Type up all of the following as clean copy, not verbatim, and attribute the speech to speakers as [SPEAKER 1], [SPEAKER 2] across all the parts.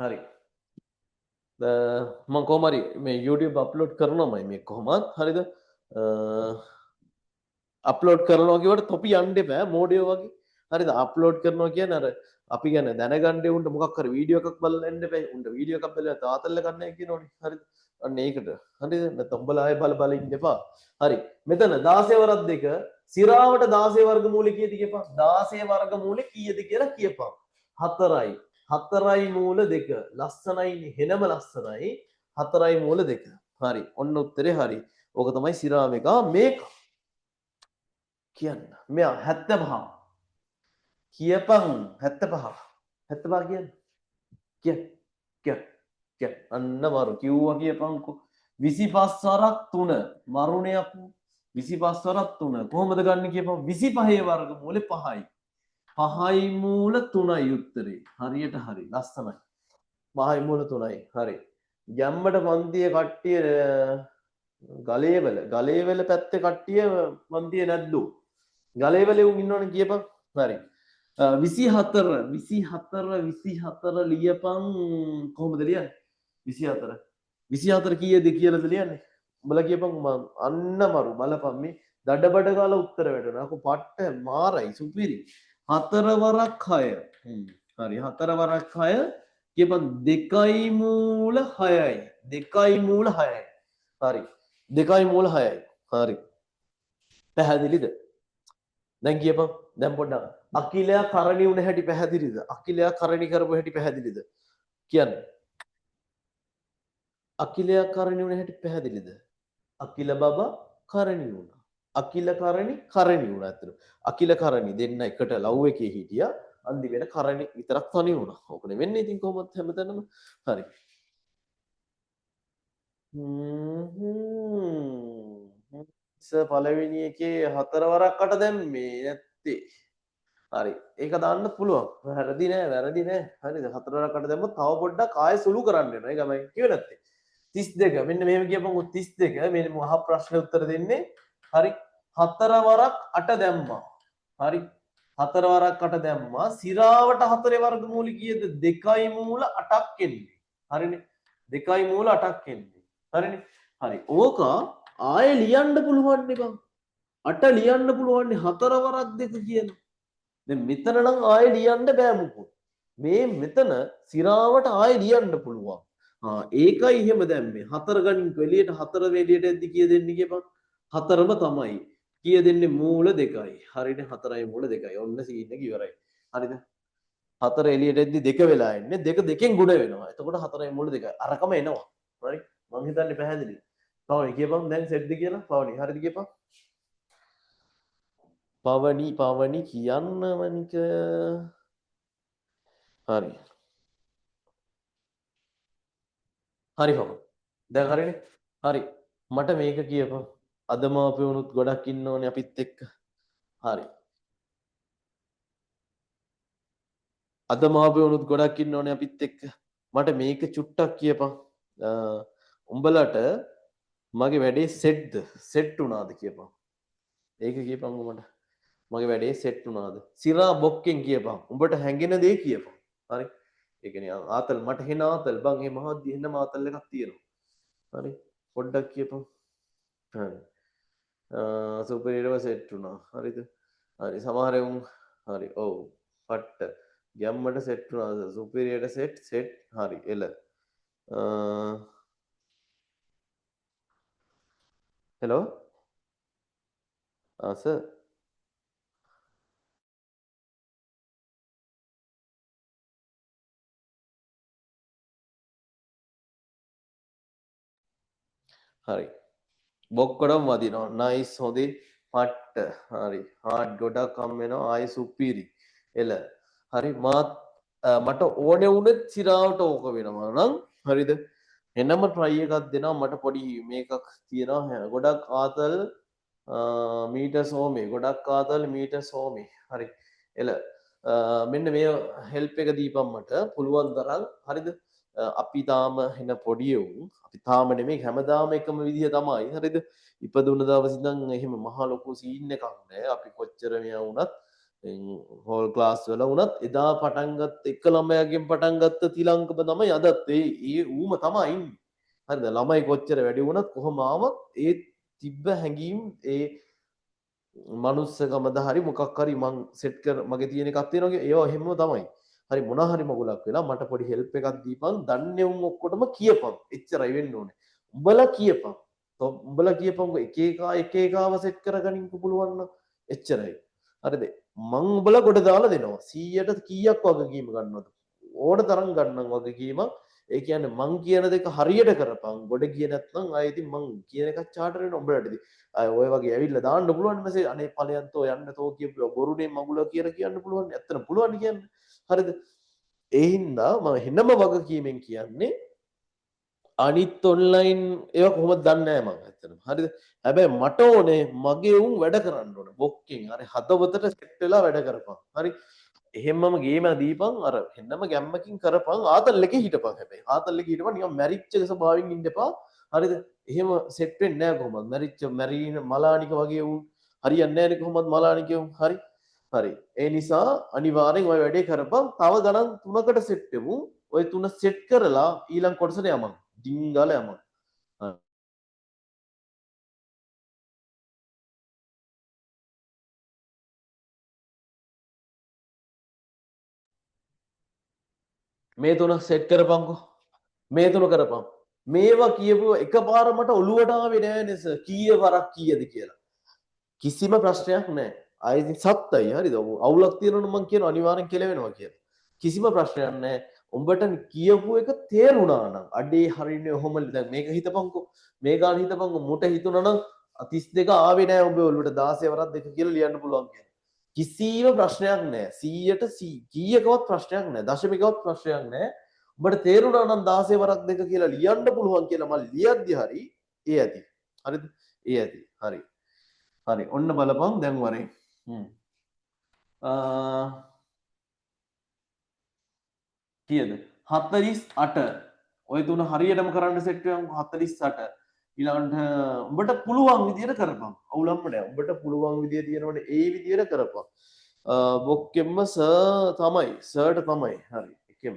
[SPEAKER 1] හරි. මම කොහොම හරි මේ YouTube අප්ලෝඩ් කරනවාමයි මේ කොහොමත් හරිද? අප්ලෝඩ් කරනවා කියවට තොපි යන්න එපා මෝඩයෝ වගේ. හරිද? අප්ලෝඩ් කරනවා කියන්නේ අර අපි ගැන දැනගන්න උන්ට මොකක් හරි වීඩියෝ එකක් බලන්න එන්න එපා. උන්ට වීඩියෝ එකක් බලලා තාතල්ල ගන්නයි කියනෝනේ. හරිද? අන්න ඒකට. හරිද? නැත්නම් උඹලා ආයේ බල ඉන්න එපා. හරි. මෙතන 16 වරක් දෙක සිරාවට 16 වර්ගමූලය කීයද කියපන්. 16 වර්ගමූලය කීයද කියලා කියපන්. 4යි. 4යි මූල 2. ලස්සනයි හෙනම ලස්සනයි. 4යි මූල 2. හරි. ඔන්න උත්තරේ හරි. ඕක තමයි සිරාව එක. මේක කියන්න. මෙයා 75. කියපන් 75. 75 කියන්න. කිය. අන්න මරු කිව්වා කියපන්කෝ. 25 වරක් 3 මරුණේ අපු 25 වරක් 3 කොහොමද ගන්න කියපන් 25 වර්ගමූලේ 5යි. 5යි මූල 3යි උත්තරේ. හරියට හරි. ලස්සනයි. 5යි මූල 3යි. හරි. ගැම්මට පන්තියේ කට්ටිය ගලේවල පැත්තේ කට්ටිය පන්තියේ නැද්දෝ? ගලේවලේ උන් ඉන්නවනේ කියපන්. හරි. 24 ලියපන් කොහොමද ලියන්නේ? 24. 24 කීයද කියලාද ලියන්නේ? උඹලා කියපන් මම අන්න මරු බලපන් මේ දඩබඩ ගාලා උත්තර වැටෙනවා. අකෝ පට්ට මාරයි සුපිරි. 4 වරක් 6. හරි 4 වරක් 6 කියපන් 2යි මූල 6යි. 2යි මූල 6යි. හරි. 2යි මූල 6යි. හරි. පැහැදිලිද? දැන් කියපන් දැන් පොඩ්ඩක් අකිලයා කරණි වුණ හැටි පැහැදිලිද? අකිලයා කරණි කරපු හැටි පැහැදිලිද? කියන්න. අකිලයා කරණි වුණ හැටි පැහැදිලිද? අකිල බබා කරණි වුණා. අකිල කරණි වුණා ඇත්තට. අකිල කරණි දෙන්න එකට ලව් එකේ හිටියා. අන්දි වෙන කරණි විතරක් තනි වුණා. ඕකනේ වෙන්නේ ඉතින් කොහොමද හැමතැනම. හරි. පළවෙනි එකේ 4 වරක් අට දැම්මේ නැත්තේ. හරි. ඒක දාන්න පුළුවන්. වැරදි නෑ. හරිද? 4 වරක් අට දැම්මොත් තව පොඩ්ඩක් ආයෙ සුළු කරන්න වෙනවා. ඒකමයි කිව්වේ නැත්තේ. 32 මෙන්න මෙහෙම කියපන් 32 මේ මහා ප්‍රශ්නේ උත්තර දෙන්නේ. හරි. 4 වරක් අට දැම්මා. හරි. 4 වරක් අට දැම්මා. සිරාවට 4 වර්ගමූල කීයද? 2යි මූල 8ක් එන්නේ. හරිනේ. 2යි මූල 8ක් එන්නේ. හරිනේ. හරි. ඕක ආයෙ ලියන්න පුළුවන් නේ බං. 8 ලියන්න පුළුවන් නේ 4 වරක් 2 කියන. දැන් මෙතන නම් ආයෙ ලියන්න බෑ මොකෝ. මේ මෙතන සිරාවට ආයෙ ලියන්න පුළුවන්. ඒකයි එහෙම දැම්මේ. 4 ගණන් එළියට 4 එළියට එද්දි කීය දෙන්නේ කියපන්. 4ම තමයි. කීය දෙන්නේ මූල 2යි. හරිනේ 4යි මූල 2යි. ඔන්න සීන් එක ඉවරයි. හරිද? 4 එළියට එද්දි 2 වෙලා එන්නේ. 2 දෙකෙන් ගුණ වෙනවා. එතකොට 4යි මූල 2යි. අරකම එනවා. හරි? මං හිතන්නේ පැහැදිලි. පවනි කියපන් දැන් සෙට්ද කියලා. පවනි හරිද කියපන්. පවනි කියන්න මනික. හරි. හරි පවනි. දැන් හරිනේ. හරි. මට මේක කියපන්. අද මාපියොනුත් ගොඩක් ඉන්න ඕනේ අපිත් එක්ක. හරි. අද මාපියොනුත් ගොඩක් ඉන්න ඕනේ අපිත් එක්ක. මට මේක චුට්ටක් කියපන්. උඹලට මගේ වැඩේ සෙට්ද? සෙට් වුණාද කියපන්. ඒක කියපන් මට. මගේ වැඩේ සෙට් වුණාද? සිරා බොක්කෙන් කියපන්. උඹට හැංගෙන දේ කියපන්. හරි. ඒ කියන්නේ ආතල් මට හෙන ආතල් බං මේ මහද්දි හෙන ආතල් එකක් තියෙනවා. හරි. පොඩ්ඩක් කියපන්. හරි. සුපිරියටම සෙට් වුණා. හරිද? හරි සමහර උන් හරි. ඔව්. පට්ට. ගැම්මට සෙට් වුණාද? සුපිරියට සෙට් හරි. එල. හෙලෝ. සර් හරි. බොක්කොඩම් වදිනවා. නයිස් හොඳේ. පට්ට. හරි. හාඩ් ගොඩක් හම් වෙනවා. ආයි සුපිරි. එල. හරි මාත් මට ඕනේ වුණත් සිරාවට ඕක වෙනවා නම් හරිද? එනම try එකක් දෙනවා මට පොඩි මේකක් තියෙනවා. ගොඩක් ආතල් මීටර් සෝමේ. ගොඩක් ආතල් මීටර් සෝමේ. හරි. එල. මෙන්න මේ හෙල්ප් එක දීපන් මට පුළුවන් තරම්. හරිද? අපි තාම එන පොඩි උන් අපි තාම නෙමෙයි හැමදාම එකම විදිය තමයි. හරිද? ඉපදුන දවස් ඉඳන් එහෙම මහා ලොකු සීන් එකක් නෑ. අපි කොච්චර මෙයා වුණත් හෝල් ක්ලාස් වල වුණත් එදා පටන් ගත්ත එක ළමයාගෙන් පටන් ගත්ත තිලංකම තමයි අදත් ඒ ඌම තමයි ඉන්නේ. හරිද? ළමයි කොච්චර වැඩි වුණත් කොහොම ආවත් ඒ තිබ්බ හැඟීම් ඒ මනුස්සකමද හරි මොකක් හරි මං සෙට් කර මගේ තියෙන එකක් තියෙනවා ඒවා එහෙම තමයි. හරි මොනවා හරි මගුලක් වෙලා මට පොඩි හෙල්ප් එකක් දීපන් දන්නේ උන් ඔක්කොටම කියපන්. එච්චරයි වෙන්න ඕනේ. උඹලා කියපන්. උඹලා කියපන් එක එකාව සෙට් කරගනින්න පුළුවන් නම් එච්චරයි. හරිද? මං උඹලා ගොඩ දාලා දෙනවා. 100ට කීයක් වගකීම ගන්නවද? ඕන තරම් ගන්නම් වගකීමක්. ඒ කියන්නේ මං කියන දෙක හරියට කරපන්. ගොඩ ගියේ නැත්නම් ආයෙ ඉතින් මං කියන එකක් චාටර් වෙන උඹලට ඉතින්. අය ඔය වගේ ඇවිල්ලා දාන්න පුළුවන් මෙසේ අනේ ඵලයන් තෝ යන්න තෝ කියපු බොරුනේ මගුල කියලා කියන්න පුළුවන්. ඇත්තට පුළුවන් කියන්නේ. හරිද? ඒ හින්දා මම හෙනම වගකීමෙන් කියන්නේ අනිත් ඔන්ලයින් ඒවා කොහොමද දන්නේ නැහැ මම ඇත්තටම. හරිද? හැබැයි මට ඕනේ මගේ උන් වැඩ කරන්න ඕනේ. බොක්කෙන් හරි හදවතට සෙට් වෙලා වැඩ කරපන්. හරි? එහෙම්මම ගේම දීපන් අර හෙන්නම ගැම්මකින් කරපන් ආතල් එකේ හිටපන් හැබැයි. ආතල් එකේ හිටපන් නිකන් මැරිච්ච ස්වභාවයෙන් ඉන්න එපා. හරිද? එහෙම සෙට් වෙන්නේ නැහැ කොහොමද? මැරීන මලානික වගේ උන් හරියන්නේ නැහැ නේ කොහොමද මලානික උන්. හරි? හරි. ඒ නිසා අනිවාර්යෙන් ඔය වැඩේ කරපන්. තව ගණන් 3කට සෙට් වෙමු. ඔය 3 සෙට් කරලා ඊළඟ කොටසට යමු. ඩිංගල යමු. මේ 3 සෙට් කරපන්කෝ. මේ 3 කරපන්. මේවා කියපුව එකපාර මට ඔළුවට ආවේ නෑනේ සර්. කීය වරක් කීයද කියලා. කිසිම ප්‍රශ්නයක් නෑ. ආයෙ ඉතින් සත්තයි හරිද? අවුලක් තියෙනවනම් මං කියනවා අනිවාර්යෙන් කෙලවෙනවා කියලා. කිසිම ප්‍රශ්නයක් නෑ. උඹට කියපු එක තේරුණා නම් අඩේ හරිනේ ඔහොම දැන් මේක හිතපන්කෝ. මේ ගාන හිතපන්කෝ මුට හිතුණා නම් 32 ආවේ නෑ උඹේ ඔළුවට 16 වරක් දෙක කියලා ලියන්න පුළුවන් කියලා. කිසිම ප්‍රශ්නයක් නෑ. 100ට කීයකවත් ප්‍රශ්නයක් නෑ. දශමිකවත් ප්‍රශ්නයක් නෑ. උඹට තේරුණා නම් 16 වරක් දෙක කියලා ලියන්න පුළුවන් කියලා මම ලියද්දි හරි ඒ ඇති. හරිද? ඒ ඇති. හරි. හරි. ඔන්න බලපන් දැන් වරේ. කීයද? 48. ඔය තුන හරියටම කරන්න සෙට් වෙනවා 48. ඊළඟට උඹට පුළුවන් විදියට කරපන්. අවුලක්ම නෑ. උඹට පුළුවන් විදිය තියෙනවනේ ඒ විදියට කරපන්. බොක්කෙම්ම සර් තමයි. සර්ට තමයි. හරි. එකෙම්ම.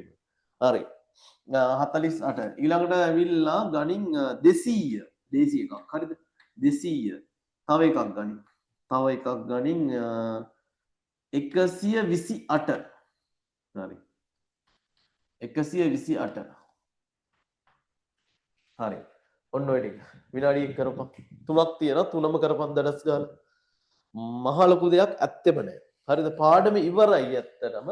[SPEAKER 1] හරි. 48. ඊළඟට ඇවිල්ලා ගණින් 200. 200 එකක්. හරිද? 200. තව එකක් ගනින්. තව එකක් ගනින් 128. හරි. 128. හරි. ඔන්න ඔය ටික. විනාඩියක් කරපන්. තුනක් තියෙනවා. තුනම කරපන් දඩස් ගාලා. මහ ලොකු දෙයක් ඇත්තෙම නැහැ. හරිද? පාඩම ඉවරයි ඇත්තටම.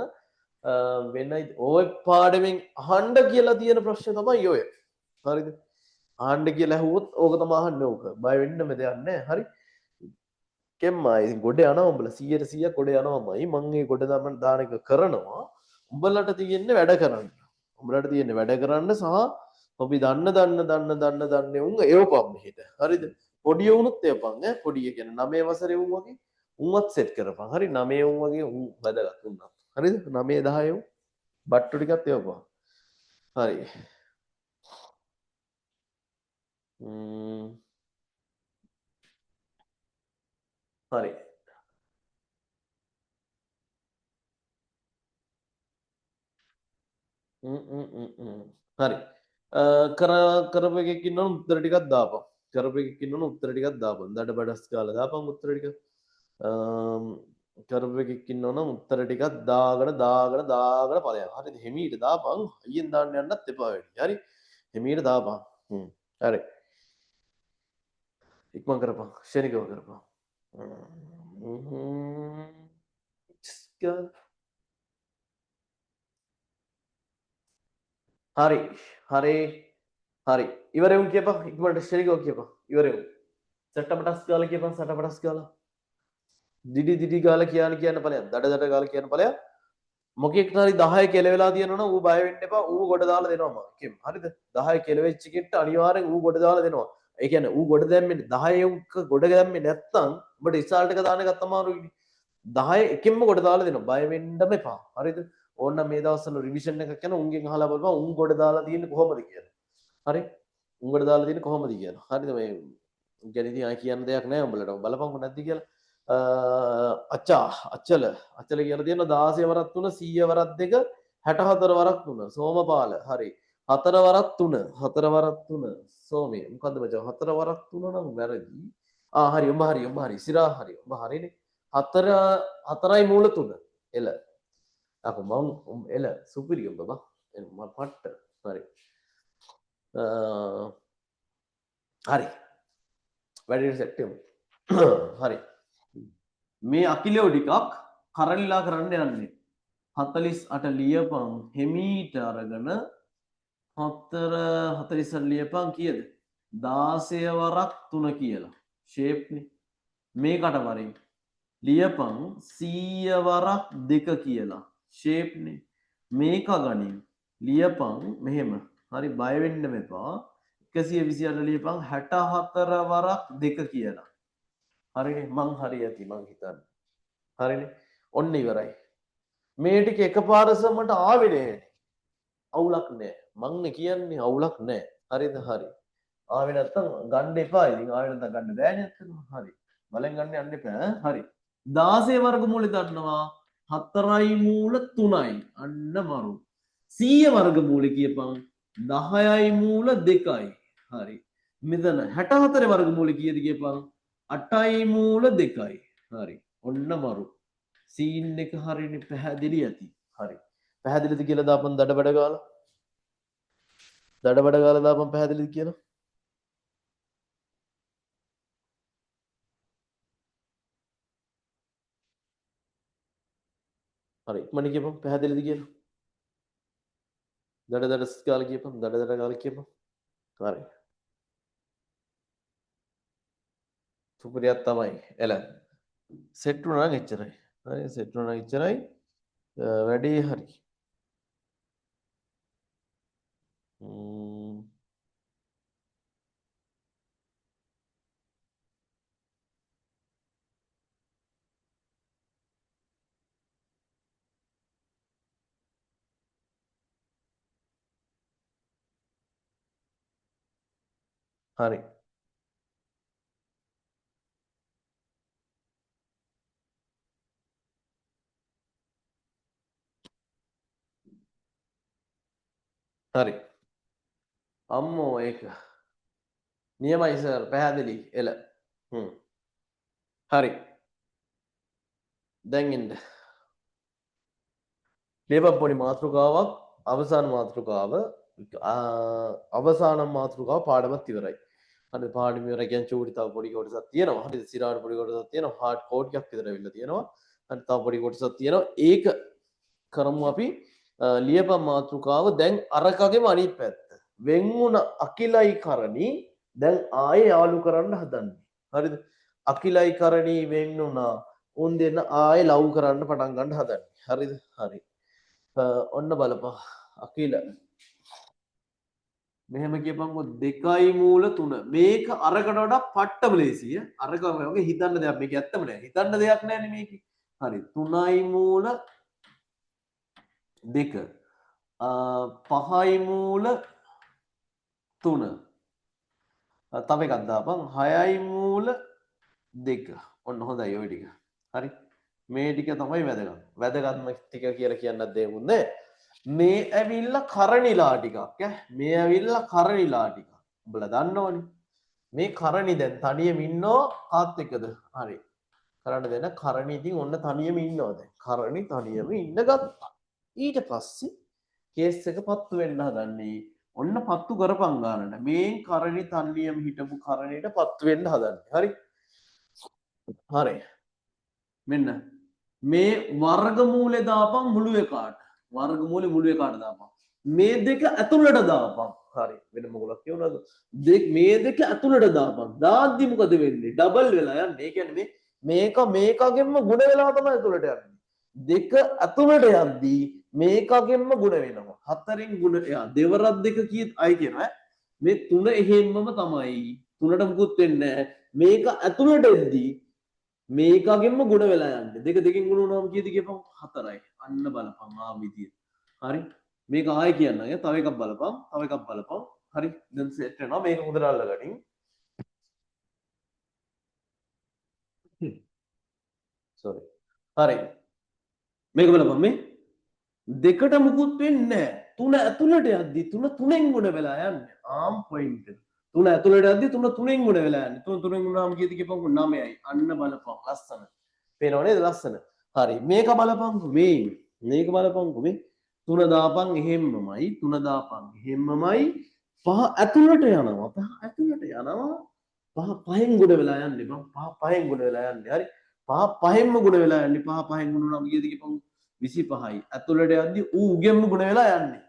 [SPEAKER 1] වෙන ඔය පාඩමෙන් අහන්න කියලා තියෙන ප්‍රශ්න තමයි ඔය. හරිද? අහන්න කියලා ඇහුවොත් ඕක තමයි අහන්නේ ඕක. බය වෙන්න මෙ දෙයක් නැහැ. හරි? කෙම්මා ඉතින් ගොඩ යනවා උඹලා 100% ගොඩ යනවාමයි. මම මේ ගොඩ දාන එක කරනවා. උඹලට තියෙන්නේ වැඩ කරන්න. උඹලට තියෙන්නේ වැඩ කරන්න සහ අපි දන්න උන් එවපම් මෙහෙට. හරිද? පොඩි උනුත් එවපන් ඈ. පොඩි කියන්නේ 9 වසරේ උන් වගේ උන්වත් සෙට් කරපන්. හරි 9 උන් වගේ උන් බදගත් උන්නා. හරිද? 9 10 උන් බට්ටු ටිකත් එවපන්. හරි. හරි. හරි. කරපු එකෙක් ඉන්නවනම් උත්තර ටිකක් දාපන්. කරපු එකෙක් ඉන්නවනම් උත්තර ටිකක් දාපන්. දඩ බඩස් කාලා දාපන් උත්තර ටික. කරපු එකෙක් ඉන්නවනම් උත්තර ටිකක් දාගෙන ඵලයන්. හරිද? හිමීට දාපන්. අයියෙන් දාන්න යන්නත් එපා වැඩි. හරි? හිමීට දාපන්. හරි. ඉක්මන් කරපන්. ශනිකව කරපන්. හරි. හරි. හරි. ඉවරෙවුන් කියපන්. ඉක්මනට ශනිකව කියපන්. ඉවරෙවුන්. සටපටස් ගාලා කියපන්. සටපටස් ගාලා. දිඩි ගාලා කියන්න ඵලයන්. දඩ ගාලා කියන්න ඵලයන්. මොකෙක් හරි 10 කෙලවෙලා තියෙනවනම් ඌ බය වෙන්න එපා. ඌ ගොඩ දාලා දෙනවා මම කියමු. හරිද? 10 කෙලවෙච්ච කෙට්ට අනිවාර්යෙන් ඌ ගොඩ දාලා දෙනවා. ඒ කියන්නේ ඌ ගොඩ දැම්මේ 10 උන්ක ගොඩ දැම්මේ නැත්තම් ඔබට රිසල්ට් එක දාන එකත් අමාරුයි. 10 එකෙන්ම ගොඩ දාලා දෙනවා. බය වෙන්නම එපා. හරිද? ඕන්න මේ දවස්වල රිවිෂන් එකක් කරන උන්ගෙන් අහලා බලපන් උන් ගොඩ දාලා තියෙන්නේ කොහොමද කියලා. හරි? උන් ගොඩ දාලා තියෙන්නේ කොහොමද කියලා. හරිද? මේ කියන්නේ ඉතින් ආයි කියන්න දෙයක් නැහැ උඹලට. බලපන්කො නැද්ද කියලා. අච්චා අච්චල කියලා තියෙන 16 වරක් 3 100 වරක් 2 64 වරක් 3 සෝමපාල හරි 4 වරක් 3 4 වරක් 3 සෝමේ මොකද්ද මචං 4 වරක් 3 නම් වැරදි හරි උඹ හරි සිරා හරි උඹ හරිනේ 4 4යි මූල 3 එල අපු මම එල සුපිරි උඹ බා මම පට්ට හරි හරි වැඩිට සෙට් හරි මේ අකිලෝ ටිකක් කරලිලා කරන්න යන්නේ 48 ලියපන් හිමීට අරගෙන 48 ලියපන් කීයද 16 වරක් 3 කියලා ෂේප් නේ මේකට වරින් ලියපන් 100 වරක් 2 කියලා ෂේප් නේ මේක ගනින් ලියපන් මෙහෙම හරි බය වෙන්න මෙපා 128 ලියපන් 64 වරක් 2 කියලා හරිනේ මං හරි ඇති මං හිතන්නේ හරිනේ ඔන්න ඉවරයි මේ ටික එකපාරට මට ආවේ නෑ අවුලක් නෑ මං කියන්නේ අවුලක් නෑ හරිද හරි ආවේ නැත්තම් ගන්න එපා ඉතින් ආවේ නැත්තම් ගන්න බෑනේ අතන හරි බලෙන් ගන්න යන්න එපා හරි 16 වර්ගමූලය දන්නවා 4යි මූල 3යි අන්න මරු 100 වර්ගමූලය කියපන් 10යි මූල 2යි හරි මෙතන 64 වර්ගමූලය කීයද කියපන් 8යි මූල 2යි හරි ඔන්න මරු සීන් එක හරිනේ පැහැදිලි ඇති හරි පැහැදිලිද කියලා දාපන් දඩබඩ ගාලා දාපන් පැහැදිලිද කියලා හරි ඉක්මනට කියපන් පැහැදිලිද කියලා දඩ ගාලා කියපන් දඩ ගාලා කියපන් හරි සුපිරියක් තමයි එල සෙට් වුණා නම් එච්චරයි හරි සෙට් වුණා නම් එච්චරයි වැඩේ හරි හරි හරි අම්මෝ ඒක නියමයි සර් පැහැදිලි එල හරි දැන් ඉන්න ලියපන් පොඩි මාතෘකාවක් අවසාන මාතෘකාව අවසාන මාතෘකාව පාඩමත් ඉවරයි හරි පාඩම ඉවරයි කියන්නේ චූටි තව පොඩි කොටසක් තියෙනවා හරි සිරාට පොඩි කොටසක් තියෙනවා හાર્ඩ් කෝඩ් එකක් විතර වෙන්න තියෙනවා හරි තව පොඩි කොටසක් තියෙනවා ඒක කරමු අපි ලියපන් මාතෘකාව දැන් අරකගෙම අනිත් පැත්ත වෙන් වුණ අකිලයි කරණි දැන් ආයේ යාලු කරන්න හදන්නේ හරිද අකිලයි කරණි වෙන් වුණා උන් දෙන්න ආයේ ලව් කරන්න පටන් ගන්න හදන්නේ හරිද හරි ඔන්න බලපන් අකිල මෙහෙම කියපන්කො 2යි මූල 3 මේක අරකට වඩා පට්ටම ලේසිය අරක වගේ හිතන්න දෙයක් මේක ඇත්තම නෑ හිතන්න දෙයක් නෑනේ මේක හරි 3යි මූල 2 5යි මූල 3 තව එකක් දාපන් 6යි මූල 2 ඔන්න හොඳයි ඔය ටික හරි මේ ටික තමයි වැදගත්ම ටික කියලා කියන්නත් දෙයක් නෑ මේ ඇවිල්ලා කරණිලා ටිකක් මේ ඇවිල්ලා කරණිලා ටික උඹලා දන්නවනේ මේ කරණි දැන් තනියම ඉන්නෝ කාත් එක්කද හරි කරන්න දෙන්න කරණි ඉතින් ඔන්න තනියම ඉන්නවා දැන් කරණි තනියම ඉන්න ගත්තා ඊට පස්සේ කේස් එක පත්තු වෙන්න හදන්නේ ඔන්න පත්තු කරපන් ගන්නට මේ කරණි තනියම හිටපු කරණියට පත්තු වෙන්න හදන්නේ හරි හරි මෙන්න මේ වර්ගමූලේ දාපන් මුළු එකාට වර්ගමූලේ මුළු එකාට දාපන් මේ දෙක ඇතුළට දාපන් හරි වෙන මොකක්ද කියනවද මේ දෙක ඇතුළට දාපන් දාද්දි මොකද වෙන්නේ ඩබල් වෙලා යන්නේ ඒ කියන්නේ මේකගෙන්ම ගුණ වෙලා තමයි ඇතුළට යන්නේ දෙක ඇතුළට යද්දී මේකගෙන්ම ගුණ වෙනවා හතරෙන් ගුණ එයා දෙවරක් දෙක කීයද අය කියනවා මේ තුන එහෙම්මම තමයි තුනට මුකුත් වෙන්නේ නැහැ මේක ඇතුළට එද්දී මේකගෙන්ම ගුණ වෙලා යන්නේ දෙක දෙකෙන් ගුණ වුණාම කීයද කියපන් 4යි අන්න බලපන් විදිය හරි මේක ආයෙ කියන්න තව එකක් බලපන් හරි දැන් සෙට් වෙනවා මේක හොඳට අල්ලගනින් sorry. හරි. මේක බලපන් මේ දෙකට මුකුත් වෙන්නේ නැහැ. තුන ඇතුළට යද්දි තුන තුනෙන් ගොඩ වෙලා යන්නේ. ආම් පොයින්ට් එක. තුන ඇතුළට යද්දි තුන තුනෙන් ගොඩ වෙලා යන්නේ. තුන තුනෙන් ගොඩාම කීයද කියපන්කො 9යි. අන්න බලපන් ලස්සන. පේනව නේද ලස්සන? හරි. මේක බලපන්කො මේ. මේක බලපන්කො මේ. තුන දාපන් එහෙම්මමයි. තුන දාපන් එහෙම්මමයි. පහ ඇතුළට යනවා. පහ ඇතුළට යනවා. පහ පහෙන් ගොඩ වෙලා යන්නේ බං. පහ පහෙන් ගොඩ වෙලා යන්නේ. හරි. පහ පහෙන්ම ගොඩ වෙලා යන්නේ. පහ පහෙන් ගොඩ වුණාම කීයද කියපන්කො 25යි. ඇතුළට යද්දි ඌ උගෙන්ම ගොඩ වෙලා යන්නේ.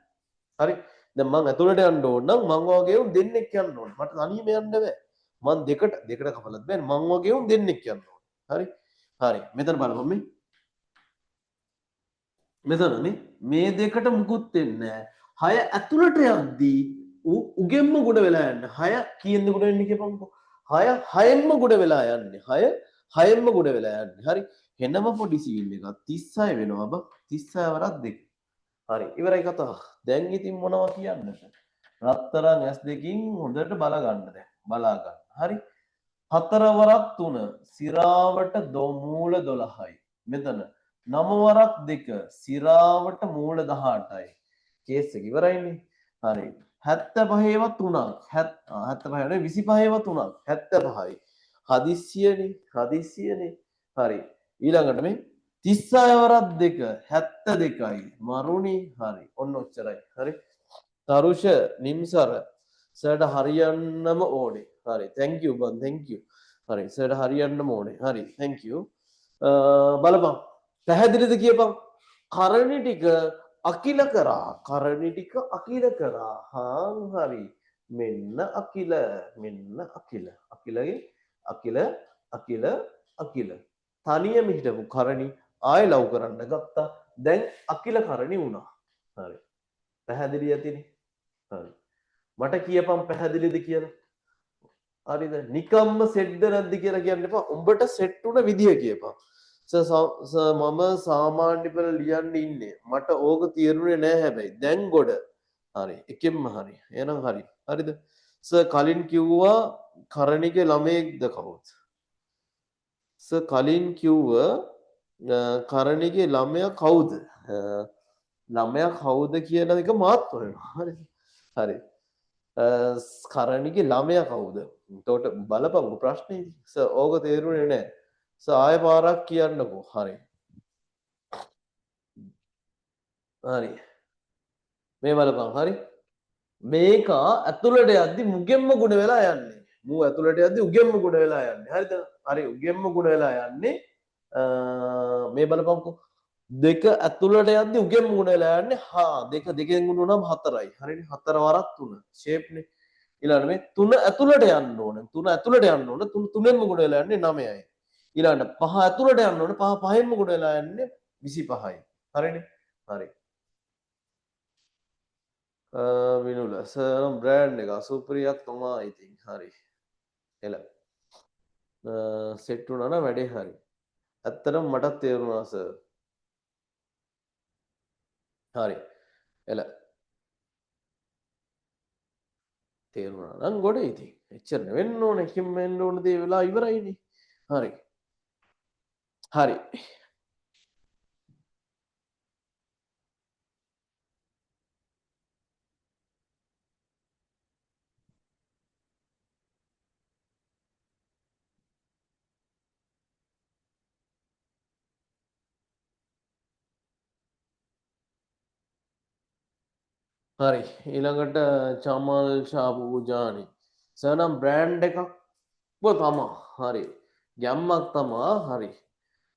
[SPEAKER 1] හරි. දැන් මං ඇතුළට යන්න ඕන නම් මං වගේ උන් දෙන්නෙක් යන්න ඕන. මට තනියම යන්න බෑ. මං දෙකට කපලත් බෑනේ. මං වගේ උන් දෙන්නෙක් යන්න ඕන. හරි. හරි. මෙතන බලපන් මේ. මෙතන මේ දෙකට මුකුත් වෙන්නේ නැහැ. 6 ඇතුළට යද්දී ඌ උගෙන්ම ගොඩ වෙලා යන්නේ. 6 කීයෙන්ද ගොඩ වෙන්නේ කියපන්කො. 6 6ෙන්ම ගොඩ වෙලා යන්නේ. 6 6ෙන්ම ගොඩ වෙලා යන්නේ. හරි. හෙනම පොඩි සීන් එකක් 36 වෙනවා බං. 36 වරක් 2. හරි. ඉවරයි කතාව. දැන් ඉතින් මොනවා කියන්නද? රත්තරන් S2කින් හොඳට බල ගන්න දැන්. බලා ගන්න. හරි. 4 වරක් 3 සිරාවට මූල 12යි. මෙතන 9 වරක් 2 සිරාවට මූල 18යි. කේස් එක ඉවරයිනේ. හරි. 75ව 3ක් 75 නේ 25ව 3ක් 75යි. හදිස්සියනේ. හරි. ඊළඟට මේ 36 වරක් 2 72යි. මරුණි. හරි. ඔන්න ඔච්චරයි. හරි. තරුෂ නිම්සර සර්ට හරියන්නම ඕනේ. හරි. thank you බන් thank you. හරි. සර්ට හරියන්නම ඕනේ. හරි. thank you. බලපන්. පැහැදිලිද කියපන්. කරණි ටික අකිල කරා. කරණි ටික අකිල කරා. හරි. මෙන්න අකිල. අකිල. තනියම හිටපු කරණි ආයෙ ලව් කරන්න ගත්තා. දැන් අකිල කරණි වුණා. හරි. පැහැදිලි ඇතිනේ. හරි. මට කියපන් පැහැදිලිද කියලා. හරිද? නිකම්ම සෙට්ද නැද්ද කියලා කියන්න එපා. උඹට සෙට් වුණ විදිය කියපන්. මම සාමාන්‍ය පෙළ ලියන්න ඉන්නේ. මට ඕක තේරුනේ නෑ හැබැයි. දැන් ගොඩ. හරි. එකෙන්ම හරි. එහෙනම් හරි. හරිද? කලින් කිව්වා කරණිගේ ළමයෙක්ද කවුද? කලින් කිව්ව කරණිගේ ළමයා කවුද? ළමයා කවුද කියන එක මාත් හොයනවා. හරිද? හරි. කරණිගේ ළමයා කවුද? එතකොට බලපං ප්‍රශ්නේ. ඕක තේරුනේ නෑ. ආය පාරක් කියන්නකෝ. හරි. හරි. මේ බලපං. හරි. මේක ඇතුළට යද්දි මුගෙන්ම ගුණ වෙලා යන්නේ. මූ ඇතුළට යද්දි උගෙන්ම ගුණ වෙලා යන්නේ. හරිද? හරි. උගෙන්ම ගුණ වෙලා යන්නේ. මේ බලපංකෝ. දෙක ඇතුළට යද්දි උගෙන්ම ගුණ වෙලා යන්නේ. දෙක දෙකෙන් ගුණ වුණාම 4යි. හරිනේ? 4 වරක් 3. ෂේප්නේ. ඊළඟට මේ 3 ඇතුළට යන්න ඕන. 3 ඇතුළට යන්න ඕන. 3 තුනෙන්ම ගුණ වෙලා යන්නේ 9යි. ඊළඟට 5 ඇතුළට යන්න ඕන. 5 පහෙන්ම ගුණ වෙලා යන්නේ 25යි. හරිනේ? හරි. විනුල සරම් බ්‍රෑන්ඩ් එක සුප්‍රියක් තමා ඉතින්. හරි. එල. සෙට් වුණා නම් වැඩේ හරි. ඇත්තටම මටත් තේරුණා සර්. හරි. එල. තේරුණා නම් ගොඩ ඉතින්. එච්චර වෙන්න ඕනේ. කිම් වෙන්න ඕන දේ වෙලා ඉවරයිනේ. හරි. හරි. හරි. ඊළඟට චමල් ශාපූජානි. සර් නම් බ්‍රෑන්ඩ් එකක් තමා. හරි. ගැම්මක් තමා. හරි.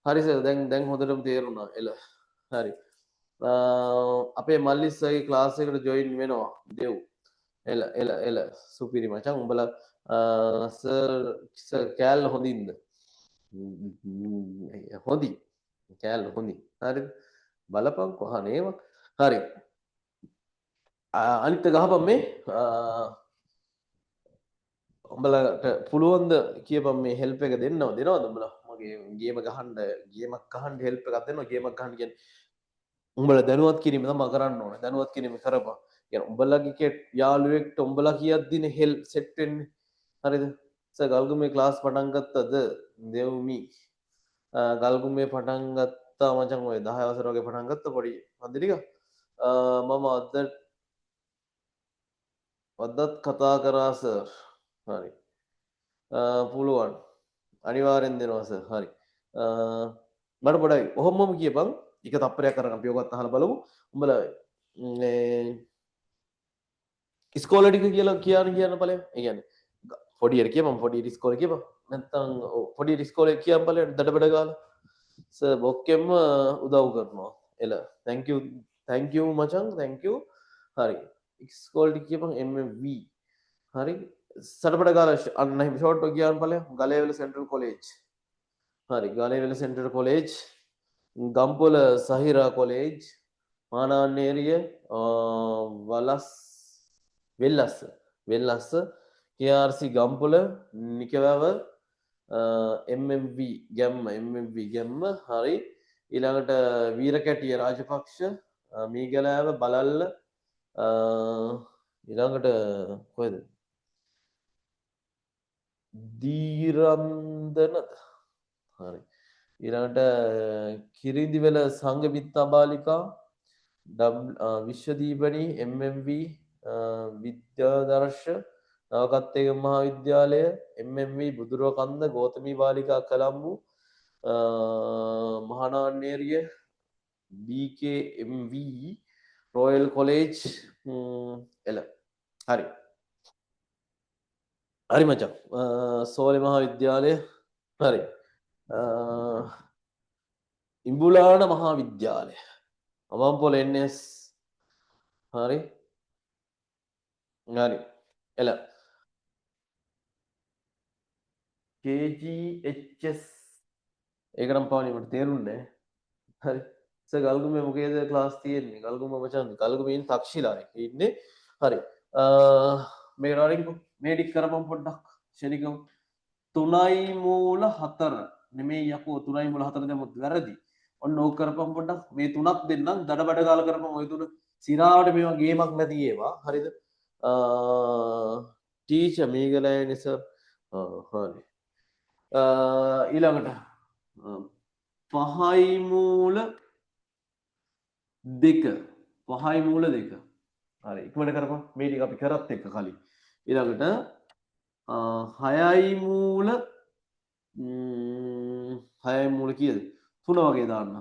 [SPEAKER 1] හරි සර් දැන් හොඳටම තේරුණා. එල. හරි. අපේ මල්ලිස්සගේ ක්ලාස් එකට ජොයින් වෙනවා. දෙව්. එල සුපිරි මචං උඹලා සර් කෑල්ල හොඳින්ද? හොඳි. කෑල්ල හොඳි. හරිද? බලපන්කෝ අනේම. හරි. අනිත් ගහපන් මේ උඹලට පුළුවන්ද කියපන් මේ හෙල්ප් එක දෙනවද උඹලා මගේ ගේම ගහන්න ගේමක් ගහන්න හෙල්ප් එකක් දෙනවා ගේමක් ගහන්න කියන්නේ උඹලා දැනුවත් කිරීම තමයි කරන්න ඕනේ දැනුවත් කිරීම කරපන් කියන්නේ උඹලගේ යාළුවෙක්ට උඹලා කියද්දිනේ හෙල්ප් සෙට් වෙන්නේ හරිද සර් ගල්ගමේ ක්ලාස් පටන් ගත්තද දෙව්මි ගල්ගුම්බේ පටන් ගත්තා මචං ඔය 10 වසර වගේ පටන් ගත්ත පොඩි හන්දි ටික. මම අදත් කතා කරා සර්. හරි. පුළුවන්. අනිවාර්යෙන් දෙනවා සර්. හරි. මට පොඩයි ඔහොමම කියපන්. එක තප්පරයක් අරන් අපි ඔකත් අහලා බලමු. උඹලා මේ ඉස්කෝලේ ටික කියලා කියන්න ඵලයන්. ඒ කියන්නේ පොඩියට කියපන් පොඩියට ඉස්කෝලේ කියපන්. නැත්තම් පොඩියට ඉස්කෝලේ කියන්න ඵලයන් දඩබඩ ගාලා. සර් බොක්කෙම්ම උදව් කරනවා. එල thank you මචං thank you. හරි. ඉස්කෝලේ ටික කියපන් MMV. හරි. සඩබඩ ගාලා අන්න එහෙම ෂෝට් එක කියන්න ඵලයන්. Galewela central college. හරි. Galewela central college. Gampola Zahira college. මානාන්නේරිය වලස් වෙල්ලස්ස KRC ගම්පොල නිකවැව MMV ගැම්ම හරි ඊළඟට වීරකැටිය රාජපක්ෂ මීගලෑව බලල්ල ඊළඟට කොහෙද දීරන්දනද හරි ඊළඟට කිරිඳිවැල සංඝමිත්තා බාලිකා විශ්වදීපනී MMV විද්‍යාදර්ශ නවකත්තේක මහාවිද්‍යාලය MMV බුදුරකන්ද ගෝතමී බාලිකා කළම්බු මහානාන්නේරිය BKMV රොයල් කොලේජ් එල හරි හරි මචං සෝලි මහාවිද්‍යාලය හරි ඉඹුලාන මහාවිද්‍යාලය අමම්පොල NS හරි හරි එල KGHS ඒකනම් පානීමට තේරුන්නේ හරි ගල්ගුම මොකේද ක්ලාස් තියෙන්නේ ගල්ගුම මචන් ගල්ගුමීන් තක්ෂිලාය ඉන්නේ හරි මේ රරිකු මේඩික් කරපම් පොඩ්ඩක් ෂනිකම් 3.4 නෙමේ යකෝ 3.4 දැමුත් වැරදි ඔන්න ඕක කරපම් පොඩ්ඩක් මේ තුනක් දෙන්නම් දඩබඩ ගාල කරපම් ඔය තුන සිරාවට මේවා ගේමක් නැති ඒවා හරිද ටීචර් මේගලයි නිසා හරි ඊළඟට පහයි මූල දෙක හරි ඉක්මනට කරපන් මේ ටික අපි කරත් එක්ක කලින් ඊළඟට 6යි මූල 6යි මූල කීයද 3 වගේ දාන්න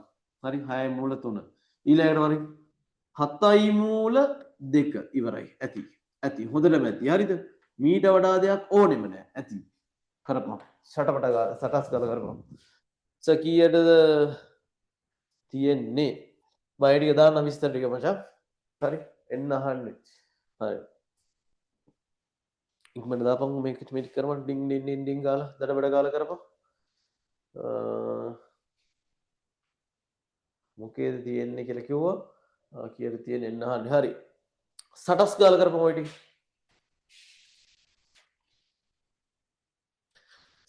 [SPEAKER 1] හරි 6යි මූල 3 ඊළඟට වරින් 7යි මූල 2 ඉවරයි ඇති හොඳටම ඇති හරිද මීට වඩා දෙයක් ඕනෙම නැහැ ඇති කරපන් සටස් ගාලා කරපන් කීයටද තියෙන්නේ බයිටික දාන්න විස්තර ටික මචං හරි එන්න අහන්නේ හරි ඉක්මනට දාපන් මේක මෙටි කරපන් ඩින් ඩින් ඩින් ඩින් ගාලා දඩබඩ ගාලා කරපන් මොකේද තියෙන්නේ කියලා කිව්වා කීයද තියෙන්නේ එන්න අහන්නේ හරි සටස් ගාලා කරපන් ඔය ටික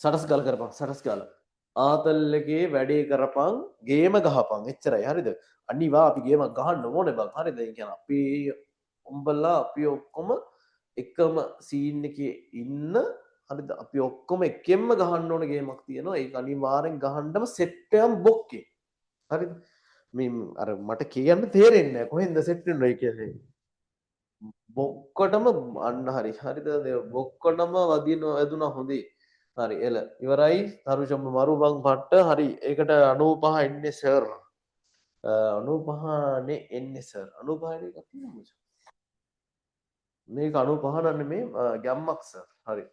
[SPEAKER 1] සටස් ගාලා ආතල් එකේ වැඩේ කරපන් ගේම ගහපන් එච්චරයි හරිද අනිවා අපි ගේමක් ගහන්න ඕනේ බං හරිද ඒ කියන්නේ අපි උඹලා අපි ඔක්කොම එකම සීන් එකේ ඉන්න හරිද අපි ඔක්කොම එකෙන්ම ගහන්න ඕන ගේමක් තියෙනවා ඒක අනිවාර්යෙන් ගහන්නම සෙට් එකම බොක්කේ හරිද මේ අර මට කියන්න තේරෙන්නේ නැහැ කොහෙන්ද සෙට් වෙන්නේ කියන්නේ බොක්කටම අන්න හරිද බොක්කටම වැදුනා හොඳේ හරි එල ඉවරයි තරුෂම්ම මරු බං පට්ට හරි ඒකට 95 එන්නේ සර් 95නේ එන්නේ සර් 95නේ එකක් තියෙනවා මේක 95 නෙමේ ගැම්මක් සර් හරි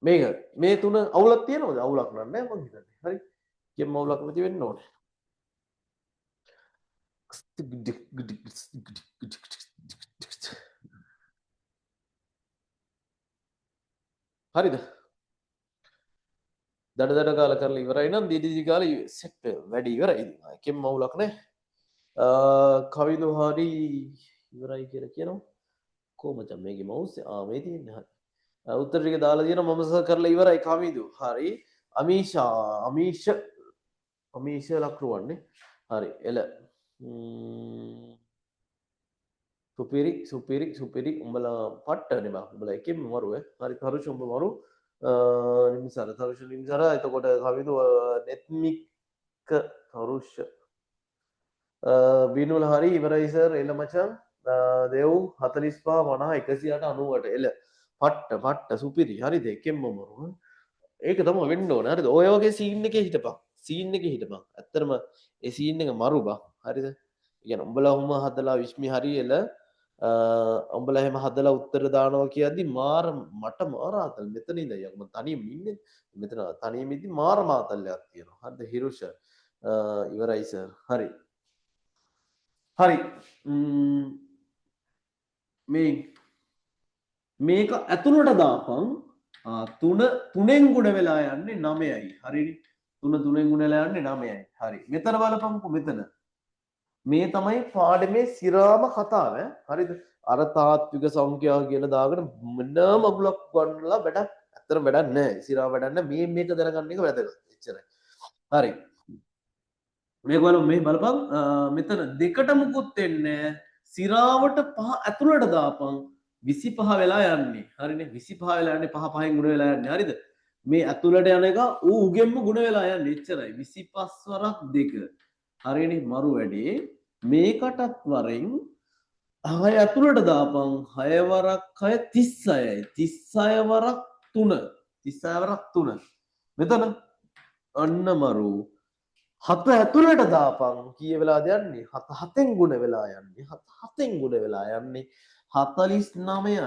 [SPEAKER 1] මේක මේ තුන අවුලක් තියෙනවද අවුලක් නෑ මං හිතන්නේ හරි කියෙම අවුලක් නැති වෙන්න ඕනේ හරිද දඩ කාල කරලා ඉවරයි නම් දිදි කාලේ සෙට් වැඩි ඉවරයි එකෙන් මවුලක් නැහැ කවිදු හරි ඉවරයි කියලා කියනවා කොහොමද මේකේ මවුස් මේ තියෙන්නේ හරි උත්තර ටික දාලා තියෙනවා මම සර් කරලා ඉවරයි කවිදු හරි අමීෂ ලක්රුවන්නේ හරි එල සුපිරි උඹලා පට්ටනේ බා උඹලා එකෙන්ම මරුවේ හරි කරුෂ උඹ මරු නිම්සර තරුෂ නිම්සර එතකොට කවිදු නෙත්මික් තරුෂ බිනුල හරි ඉවරයිසර් එල මචන් දෙව් 45 50 190ට එල පට්ට සුපිරි හරි දෙකෙන්ම මරුව ඒක තම වෙන්න ඕන හරිද ඔය වගේ සීන් එකේ හිටපන් සීන් එකේ හිටපන් ඇත්තටම ඒ සීන් එක මරු බා හරිද يعني උඹලා ඔහම හදලා විශ්මි හරි එල උඹලා එහෙම හදලා උත්තර දානවා කියද්දි මාර මට මාර ආතල් මෙතන ඉඳන් යක මම තනියම ඉන්නේ මෙතන තනියම ඉදි මාර මාතල්ලයක් තියෙනවා හරිද හිරුෂ ඉවරයි සර් හරි හරි මේ මේක ඇතුළට දාපන් තුනෙන් ගුණ වෙලා යන්නේ 9යි හරිනේ තුනෙන් ගුණ වෙලා යන්නේ 9යි හරි මෙතන බලපන්කෝ මෙතන මේ තමයි පාඩමේ සිරාම කතාව හරිද අර තාත්වික සංඛ්‍යා කියලා දාගෙන මොන මගුලක් ගන්නලා වැඩක් ඇත්තට වැඩක් නැහැ සිරා වැඩක් නැහැ මේක දැනගන්න එක වැදගත් එච්චරයි හරි මේක බලමු මේ බලපන් මෙතන දෙකට මුකුත් වෙන්නේ සිරාවට පහ ඇතුළට දාපන් 25 වෙලා යන්නේ හරිනේ 25 වෙලා යන්නේ පහ පහෙන් ගුණ වෙලා යන්නේ හරිද මේ ඇතුළට යන එක ඌ උගෙන්ම ගුණ වෙලා යන්නේ එච්චරයි 25 වරක් 2 හරිනේ මරු වැඩේ මේකටත් වරෙන් 6 ඇතුළට දාපන් 6 වරක් 6 36යි 36 වරක් 3 36 වරක් 3 මෙතන අන්න මරු 7 ඇතුළට දාපන් කීය වෙලාද යන්නේ 7 7න් ගුණ වෙලා යන්නේ 7 7න් ගුණ වෙලා යන්නේ 49යි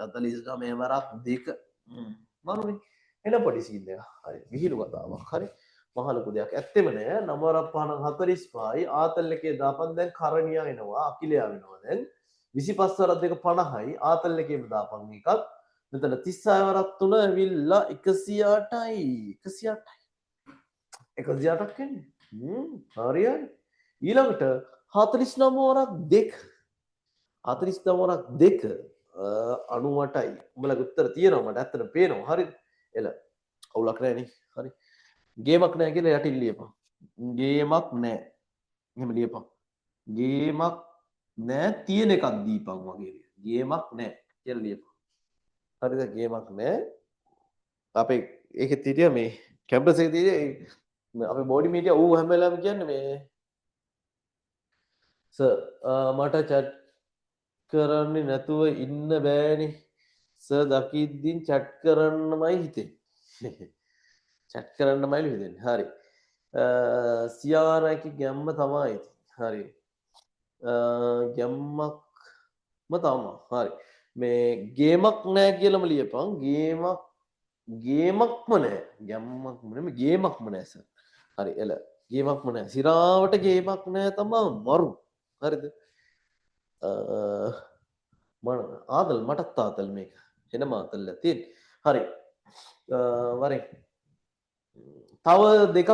[SPEAKER 1] 49 වරක් 2 මරුනේ එන පොඩි සීන් එක හරි විහිළු කතාවක් හරි මහ ලොකු දෙයක් ඇත්තෙම නෑ 9 වරක් 5 45යි ආතල් එකේ දාපන් දැන් කරණියා එනවා අකිලයා වෙනවා දැන් 25 වරක් 2 50යි ආතල් එකේම දාපන් එකක් මෙතන 36 වරක් 3 ඇවිල්ලා 108යි 108යි 108ක් එන්නේ හරි ඊළඟට 49 වරක් 2 49 වරක් 2 98යි උඹලගේ උත්තර තියෙනවා මට ඇත්තට පේනවා හරිද එල අවුලක් නැහැ නේ හරි ගේමක් නැහැ කියලා යටින් ලියපන් ගේමක් නැහැ එහෙම ලියපන් ගේමක් නැහැ තියෙන එකක් දීපන් වගේ ගේමක් නැහැ කියලා ලියපන් හරිද ගේමක් නැහැ අපේ ඒකෙත් හිටියා මේ කැම්පස් එකේ තියෙන්නේ අපේ බෝඩි මීටියා ඌ හැම වෙලාවෙම කියන්නේ මේ සර් මට චැට් කරන්නේ නැතුව ඉන්න බෑනේ සර් දකිද්දින් චැට් කරන්නමයි හිතෙන්නේ චැට් කරන්නමයි හිතෙන්නේ හරි සියාරාගේ ගැම්ම තමයි හරි ගැම්මක්ම තමයි හරි මේ ගේමක් නැහැ කියලාම ලියපන් ගේමක්ම නැහැ ගැම්මක් නෙමෙයි ගේමක්ම නැහැ සර් හරි එල ගේමක්ම නැහැ සිරාවට ගේමක් නැහැ තමයි මරු හරිද ආදල් මටත් ආතල් මේක එන මාතල්ල තියෙන හරි වරේ තව දෙකක්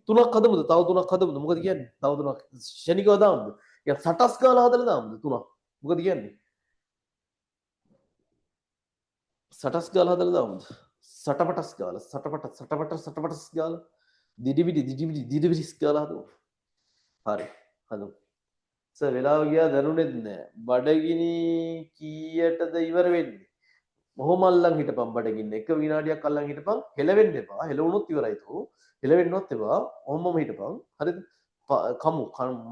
[SPEAKER 1] තුනක් හදමුද තව තුනක් හදමුද මොකද කියන්නේ තව තුනක් ශනිකව දාමුද ය සටස් ගාලා හදලා දාමුද තුනක් මොකද කියන්නේ සටස් ගාලා හදලා දාමුද සටපටස් ගාලා සටපටස් ගාලා දිඩිවිඩිස් ගාලා හදමු හරි හදමු සර් වෙලාව ගියා දැනුනේත් නෑ බඩගිනි කීයටද ඉවර වෙන්නේ මොහොම අල්ලන් හිටපන් බඩගින්න එක විනාඩියක් අල්ලන් හිටපන් හෙලවෙන්න එපා හෙලවුනොත් ඉවරයි තෝ හෙලවෙන්නවත් එපා ඔහොමම හිටපන් හරිද කමු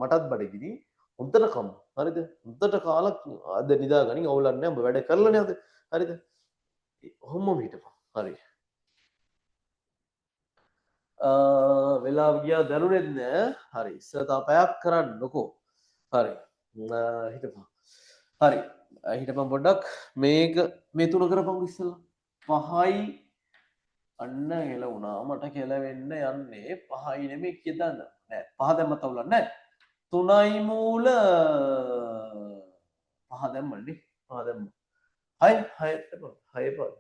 [SPEAKER 1] මටත් බඩගිනි හොඳට කමු හරිද හොඳට කාලා අද නිදා ගනින් අවුලක් නෑ ඔබ වැඩ කරලානේ අද හරිද ඔහොමම හිටපන් හරි වෙලාව ගියා දැනුනේත් නෑ හරි සර් තා පැයක් කරන්නකෝ හරි හිටපන් හරි හිටපන් පොඩ්ඩක් මේක මේ තුන කරපන් ඉස්සෙල්ලා 5යි අන්න එළවුණා මට කෙලවෙන්න යන්නේ 5යි නෙමෙයි කියදන්න නෑ 5 දැම්මත් අවුලක් නෑ 3යි මූල 5 දැම්මනේ 5 දැම්ම 6 පද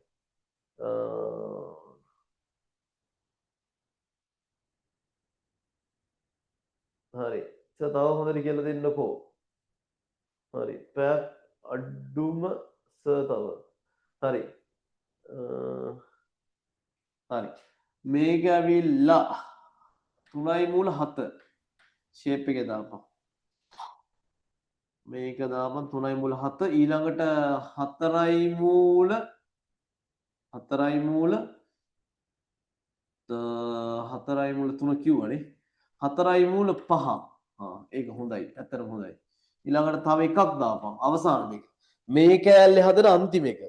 [SPEAKER 1] හරි තව හොඳට කියලා දෙන්නකෝ හරි පැයක් අඩුම තව හරි හරි මේක ඇවිල්ලා 3යි මූල 7 ෂේප් එකේ දාපන් මේක දාපන් 3යි මූල 7 ඊළඟට 4යි මූල 4යි මූල 4යි මූල 3 කිව්වනේ 4යි මූල 5 ඒක හොඳයි ඇත්තටම හොඳයි ඊළඟට තව එකක් දාපන් අවසාන මේක මේ කෑල්ලේ හදන අන්තිම එක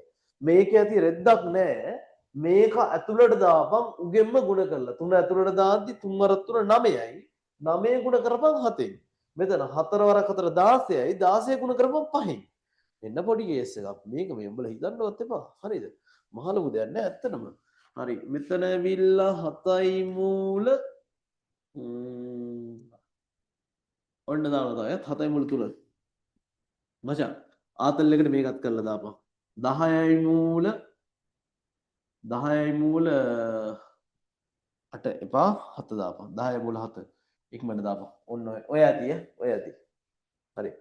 [SPEAKER 1] මේක ඇති රෙද්දක් නෑ මේක ඇතුළට දාපන් උගෙන්ම ගුණ කරලා 3 ඇතුළට දාද්දි 3 වරක් 3 9යි 9 ගුණ කරපන් 7ෙන් මෙතන 4 වරක් 4 16යි 16 ගුණ කරපන් 5ෙන් එන්න පොඩි කේස් එකක් මේක මේ උඹලා හිතන්නවත් එපා හරිද මහ ලොකු දෙයක් නෑ ඇත්තටම හරි මෙතන ඇවිල්ලා 7යි මූල ඔන්න දානවා තමයි 7යි මූල 3 මචං ආතල් එකට මේකත් කරලා දාපන් 10යි මූල 10යි මූල 8 එපා 7 දාපන් 10යි මූල 7 ඉක්මනට දාපන් ඔන්න ඔය ඇති ඔය ඇති හරි